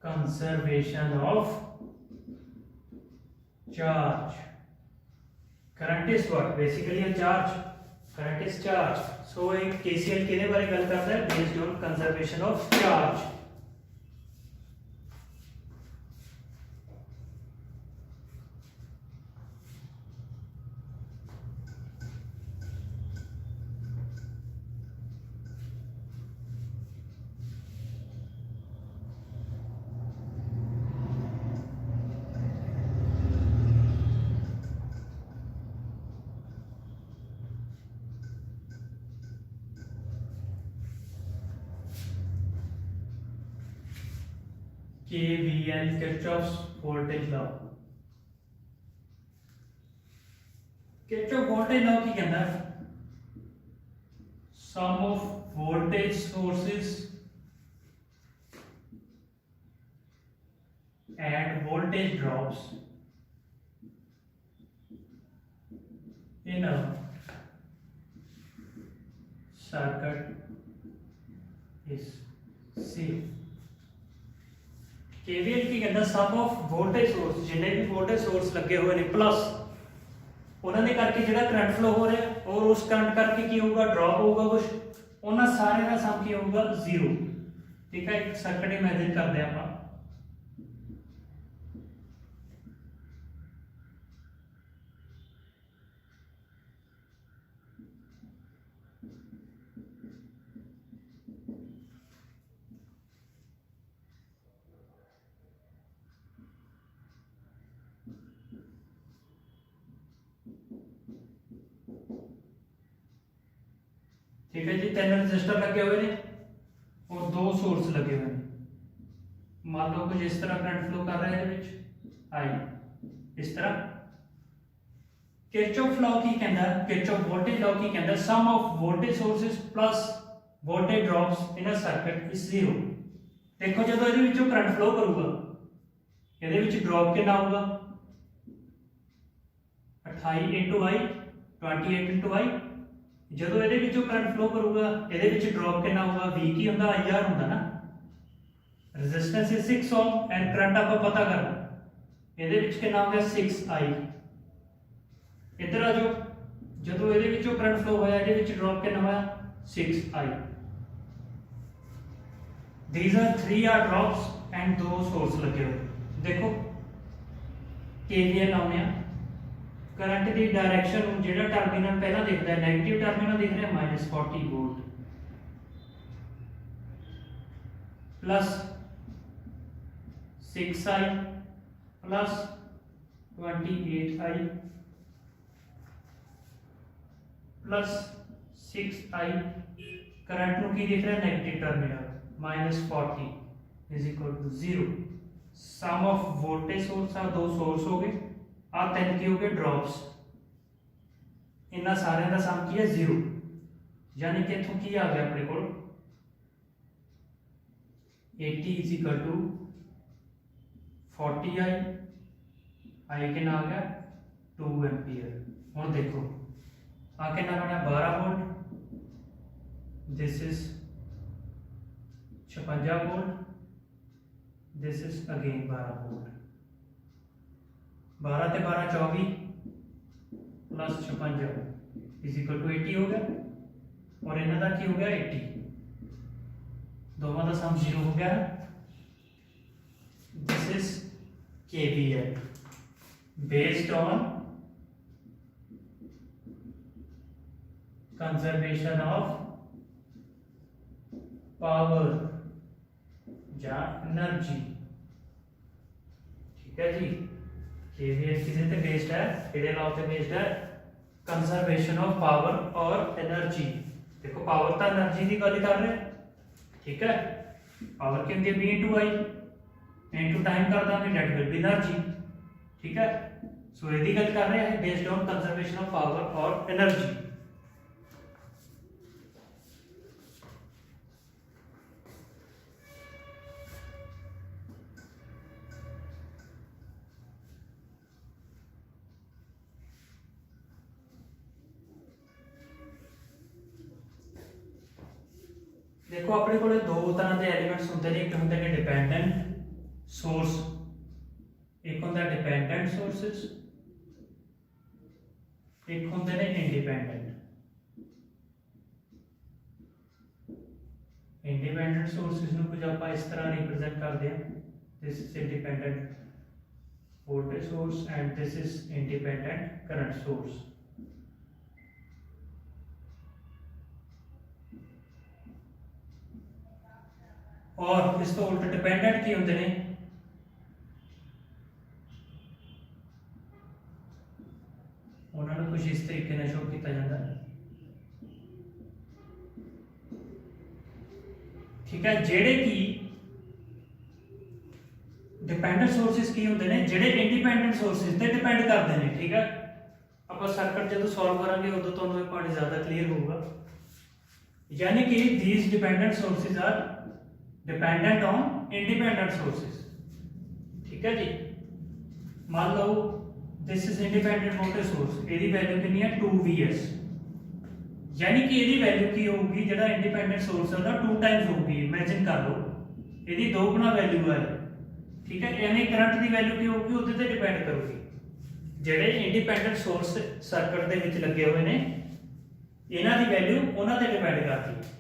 conservation of charge. Current is what? Basically a charge. Current is charge. So एक KCL किहदे बारे गल करदा है, based on conservation of charge। KVL, Kirchhoff's voltage law। Kirchhoff voltage law की कहता है, sum of voltage sources and voltage drops in a circuit is 0। KVL की कहता सम ऑफ वोल्टेज सोर्स, जिन्ने भी वोल्टेज सोर्स लगे हुए ने प्लस उन्होंने करके जिहड़ा करंट फ्लो हो रहा है और उस करंट करके की होगा, ड्रॉप होगा कुछ, उन्होंने सारे का सम की होगा 0। ठीक है, एक सर्किट इमेजिन करते हैं आप। ठीक है जी, 3 रजिस्टर लगे हुए हैं और 2 सोर्स लगे हुए हैं। मान लो कुछ इस तरह करंट फ्लो कर रहा है, आई इस तरह। किरचॉफ लॉ की कहता है, किरचॉफ वोल्टेज लॉ की कहता है, sum of voltage sources plus voltage drops in a circuit is 0। देखो जो ਇਹਦੇ ਵਿੱਚੋਂ करंट फ्लो करूगा, ਇਹਦੇ ਵਿੱਚ ड्रॉप कितना होगा, 28 * I 28 * I। ਜਦੋਂ ਇਹਦੇ ਵਿੱਚੋਂ करंट फ्लो करूगा, ਇਹਦੇ ਵਿੱਚ ड्रॉप कितना होगा, V की ਹੁੰਦਾ IR ਹੁੰਦਾ ਨਾ। Resistance is 6 ohm and current ਆਪਾਂ पता करना, ਇਹਦੇ ਵਿੱਚ कितना हो गया 6I। इधर आ जाओ, ਜਦੋਂ ਇਹਦੇ ਵਿੱਚੋਂ करंट फ्लो ਹੋਇਆ, ਇਹਦੇ ਵਿੱਚ ड्रॉप कितना होया 6I। these are 3 drops and 2 source लगे हुए। देखो KVL लाउने आ, करंट की डायरेक्शन जो टर्मिनल पहला दिखता है, नेगेटिव टर्मिनल दिख रहा है -40 volt plus 6I plus 28I plus 6I। Current ਨੂੰ ਕੀ दिख रहा है, negative terminal -40 is equal to 0। Sum of voltage source आ 2 सोर्स हो गए, आ 3 की हो गए ड्रॉप्स, इन्ना सारे का सम की है 0। यानी कि इथों की आ गया अपने को 80 इज इक्वल टू 40I के ना आ गया 2 एम्पीयर। हुण देखो आ कितना बनया 12 volt, this is 56 volt, this is again 12 volt. 12 ते 12 24 प्लस 56 इज इक्वल टू 80 हो गया, और इन्हों का की हो गया 80, दोनों का सम 0 हो गया। This is KVL based on conservation of power या एनर्जी। ठीक है जी, KVL किसे ते बेस्ड है, केड़े लॉ ते बेस्ड है, कंजर्वेशन ऑफ पावर और एनर्जी। देखो पावर तो एनर्जी की गल कर रहे, ठीक है, पावर की होती है V * I इनटू टाइम कर देंगे डेट विल बी एनर्जी। ठीक है, सो यदि गल कर रहे हैं based on conservation of power और एनर्जी। देखो अपने को दो तरह के एलीमेंट्स होंगे ने, एक होंगे ने डिपेंडेंट सोर्स, एक होंगे डिपेंडेंट सोर्सेस, एक होंगे ने इंडिपेंडेंट। इंडिपेंडेंट सोर्सेस ਨੂੰ कुछ आप इस तरह रिप्रेजेंट करते हैं, this is independent voltage source and this is independent current source. और इस तो उल्ट डिपेंडेंट की होंगे ने, उन्होंने कुछ इस तरीके से शो किया जाता है। ठीक है, जेड़े की डिपेंडेंट सोर्सेस की होंगे ने, जेड़े इंडिपेंडेंट सोर्सेस ते डिपेंड करते हैं। ठीक है, आप सर्किट जो सॉल्व करेंगे उदों तुहानूं ये पॉइंट ज़्यादा क्लीयर होगा। यानी कि these dependent sources are dependent on independent sources. ठीक है जी, मान लो this is independent voltage source, ਇਹਦੀ वैल्यू कितनी है 2Vs, यानी कि ਇਹਦੀ वैल्यू की होगी ਜਿਹੜਾ इंडिपेंडेंट सोर्स है ਉਹਦਾ 2 टाइम्स होगी। इमेजिन कर लो ਇਹਦੀ 2 गुना वैल्यू है। ठीक है, यानी करंट की वैल्यू की होगी ਉਹਦੇ ਤੇ डिपेंड करूगी। ਜਿਹੜੇ इंडिपेंडेंट सोर्स सर्किट ਦੇ ਵਿੱਚ ਲੱਗੇ ਹੋਏ ਨੇ ਇਹਨਾਂ ਦੀ वैल्यू ਉਹਨਾਂ ਤੇ डिपेंड करती है।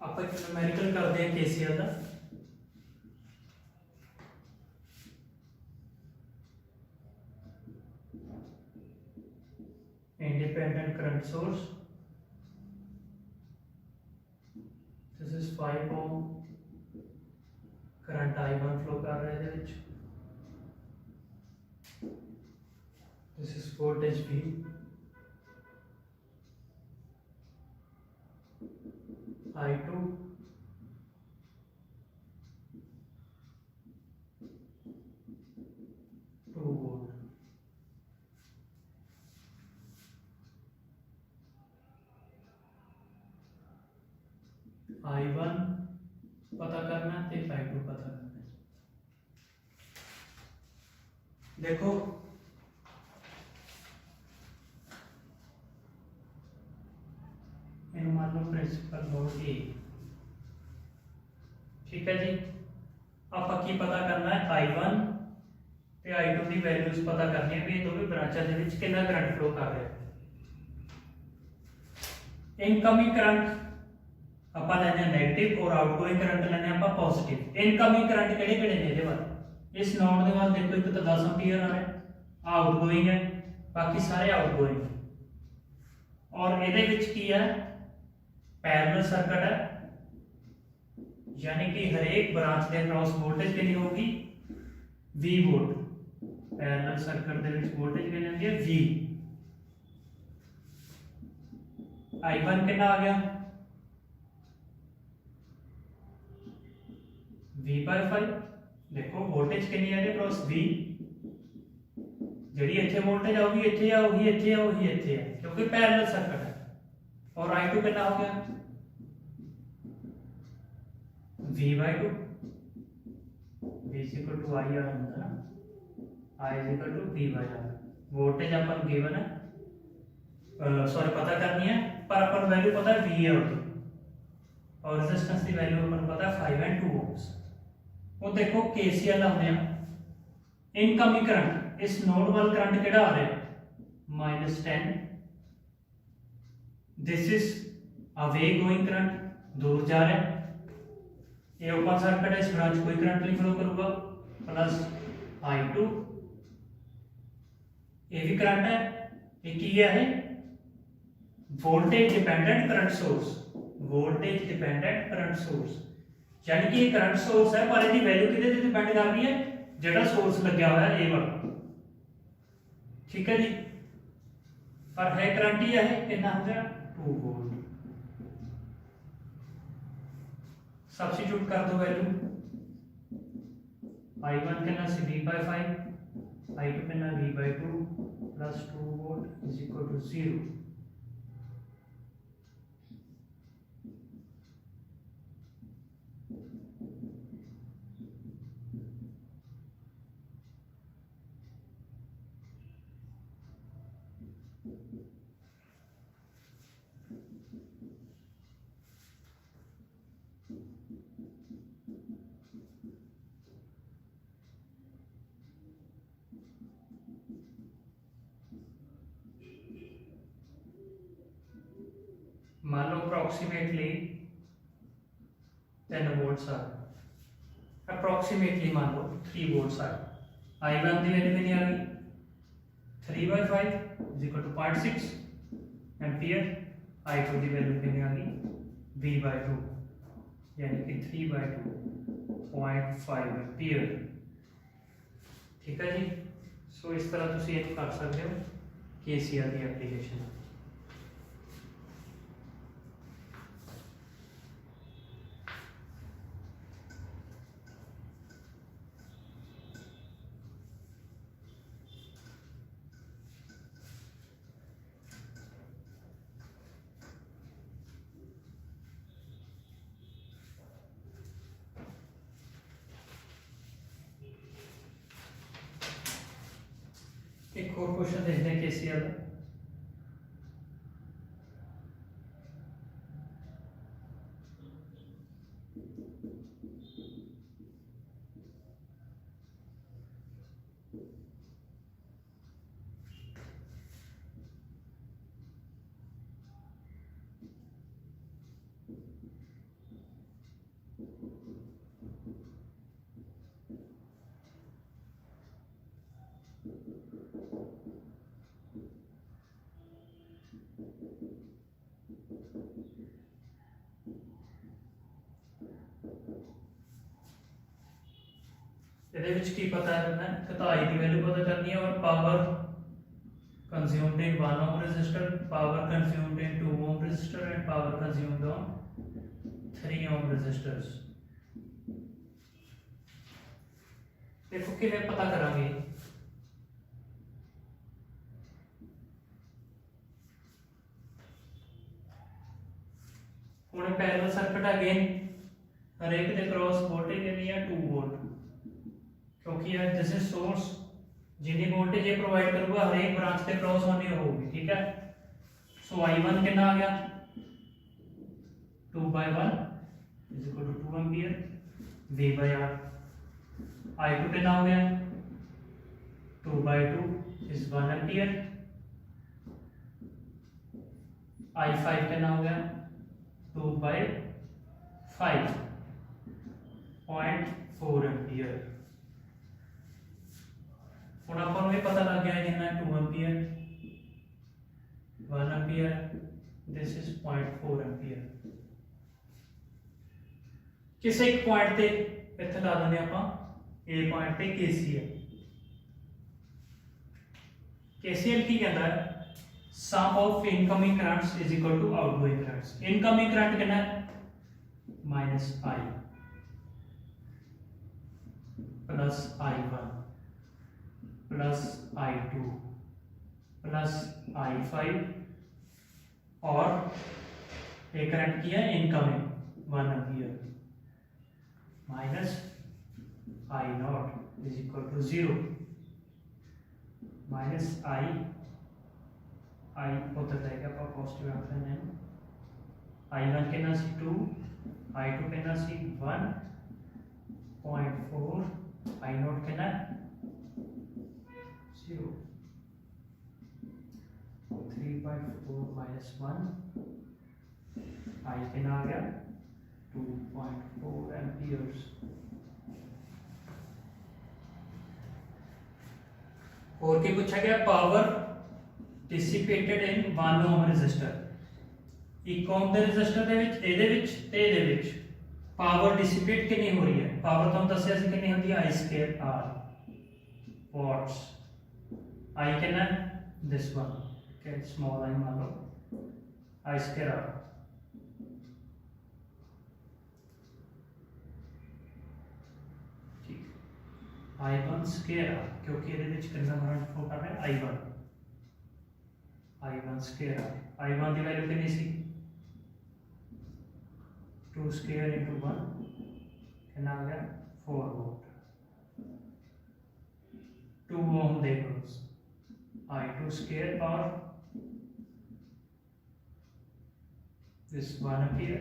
आप एक न्यूमेरिकल करते हैं KCL का। Independent current source, this is 5 ohm, current I1 flow कर रहा है, this is voltage V, I2 2 volt, I1 पता करना है, I2 पता करना है। देखो इन मान लो प्रिंसिपल नोड ए। ठीक है जी, आप की पता करना है I1 ते I2 की वैल्यूज पता करनी है भी दोनों ब्रांचों के बीच कितना करंट फ्लो कर रहा है। इनकमिंग करंट आप लेने नेगेटिव और आउटगोइंग करंट लेने आप पॉजिटिव। इनकमिंग करंट केड़े केड़े ने इहदे वाल इस नोड दे वाल देखो, एक तो 10 एंपियर आ रहा है, आउटगोइंग है, बाकी सारे आउटगोइंग। और इहदे विच की है पैरेलल सर्किट है, यानी कि हर एक ब्रांच के अक्रॉस वोल्टेज कितनी होगी V वोल्ट। पैरेलल सर्किट के विच वोल्टेज कितनी होगी V। I1 कितना आ गया V/5। देखो वोल्टेज कितनी है क्रॉस V, ਜਿਹੜੀ ਇੱਥੇ ਵੋਲਟੇਜ ਆਊਗੀ ਇੱਥੇ ਆ, ਉਹੀ ਇੱਥੇ ਆ, ਉਹੀ ਇੱਥੇ ਆ, ਕਿਉਂਕਿ ਪੈਰਲਲ ਸਰਕਟ ਹੈ। और I2 कितना हो गया V/2, V equal to I R होता है ना, I equal to V/R। Voltage अपन गिवन है, सॉरी पता करनी है, पर अपन वैल्यू पता है V है उसकी, और रेजिस्टेंस की वैल्यू अपन पता है 5 एंड 2 ओम्स। वो देखो KCL लाने इनकमिंग करंट, इस नोड वाल करंट केड़ा आ रहा है -10, this is away going current, दूर जा रहा है, ये ओपन सर्किट है, इस ब्रांच कोई करंट नहीं फ्लो करूंगा, प्लस I2, ये भी करंट है, ये की है voltage dependent current source, voltage dependent current source, यानी कि ये करंट सोर्स है पर इसकी वैल्यू किदे ते डिपेंड कर रही है, जेड़ा सोर्स लग्या हुआ है ए वाला, ठीक है जी। पर है करंट ही है, कितना हो गया 2 वोल्ट। सब्स्टिट्यूट कर दो वैल्यू, I1 कितना से V/5, I2 कितना V/2 plus 2 volt is equal to 0। मान लो अप्रोक्सीमेटली 10 वोल्ट्स आ, अप्रोक्सीमेटली मान लो 3 वोल्ट्स आ, I1 की वैल्यू कितनी आ गई 3/5 is equal to 0.6 ampere, I2 की वैल्यू कितनी आ गई V/2 यानी कि 3/2 0.5 एम्पीयर, ठीक है जी। सो इस तरह तुम एक कर सकते हो KCL की एप्लीकेशन। एक और क्वेश्चन देखते हैं KCL। की पता करना है, कताई की वैल्यू पता करनी है, और power consumed in 1 ohm resistor, power consumed in 2 ohm resistor and power consumed on 3 ohm resistors. देखो कि पता करांगे, हुण पैरेलल सर्किट अगेन हर एक दे क्रॉस वोल्टेज कितनी है 2 वोल्ट, क्योंकि यार दिस इज सोर्स, जितनी वोल्टेज ये प्रोवाइड करूंगा हर एक ब्रांच पे क्रॉस होनी होगी, ठीक है। सो I1 कितना आ गया 2/1 is equal to 2 ampere V/R। I2 कितना हो गया 2/2 इज 1 एम्पीयर। I5 कितना हो गया 2/5 0.4 एम्पीयर। ਹੁਣ ਆਪਾਂ ਨੂੰ ਇਹ ਪਤਾ ਲੱਗ ਗਿਆ ਜਿੰਨਾ 2 ampere 1 ampere, this is 0.4 ampere. किसी एक पॉइंट ਤੇ ਇੱਥੇ ਲਾ ਦਿੰਦੇ ਆਪਾਂ A पॉइंट ਤੇ KCL। KCL ਕੀ ਕਹਿੰਦਾ ਹੈ, sum of incoming currents is equal to outgoing currents. Incoming current कितना है minus I plus I1 plus I2 plus I5 और एक करंट किया incoming 1 ampere minus I0 is equal to 0 minus I होता जाएगा पर पॉजिटिव आंसर है I1 के ना सी 2 I2 के ना सी 1.4 I0 के ना 0 3.4 माइनस 1 I के ना आ गया 2.4 एम्पियर्स। और क्या पूछा गया power dissipated in 1 ohm register. एक ओम ਦੇ ਰजिस्टर ਦੇ ਵਿੱਚ ਇਹਦੇ ਵਿੱਚ ਤੇ ਇਹਦੇ ਵਿੱਚ ਪਾਵਰ ਡਿਸਿਪੇਟ ਕਿੰਨੀ ਹੋ ਰਹੀ ਹੈ ਪਾਵਰ ਤੁਹਾਨੂੰ ਦੱਸਿਆ ਸੀ ਕਿੰਨੀ ਹੁੰਦੀ ਹੈ I² R ਵਾਟਸ। I ਕਿੰਨਾ this one okay small I मान लो I² R ठीक I1 square R क्योंकि ਇਹਦੇ ਵਿੱਚ ਕਿੰਨਾ ਕਰੰਟ ਫਲੋ ਕਰ ਰਿਹਾ I1 square R I1 ਦੀ ਵੈਲਿਊ ਕਿੰਨੀ ਸੀ 2 square into 1 कितना आ गया 4 वोल्ट 2 ओम दे क्रॉस I2 square और this 1 appear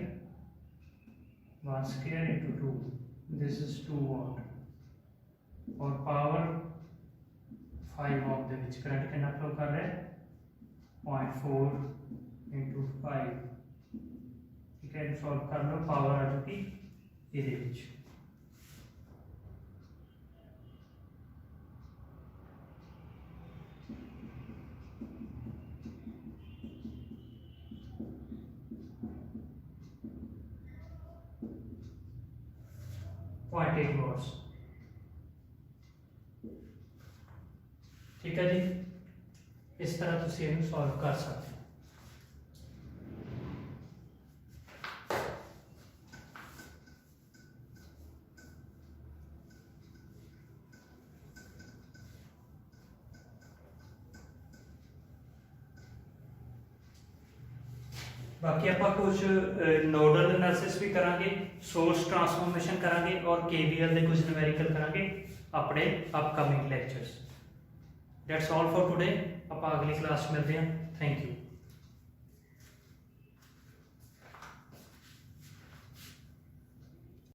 1 square into 2 this is 2 watt और पावर 5 ओम ਦੇ ਵਿੱਚ करंट कितना फ्लो कर रहा है 0.4 into 5 ठीक है सॉल्व कर लो पावर आ चुकी ਇਹਦੇ ਵਿੱਚ। .8 वॉट्स ठीक है जी। इस तरह तुम ਇਹਨੂੰ सॉल्व कर सकते हो। बाकी आप कुछ नोडल एनालिसिस भी करांगे सोर्स ट्रांसफॉर्मेशन करांगे और KVL ਦੇ कुछ न्यूमेरिकल करांगे अपने upcoming lectures. That's all for today. ਆਪਾਂ अगली क्लास मिलते हैं। Thank you.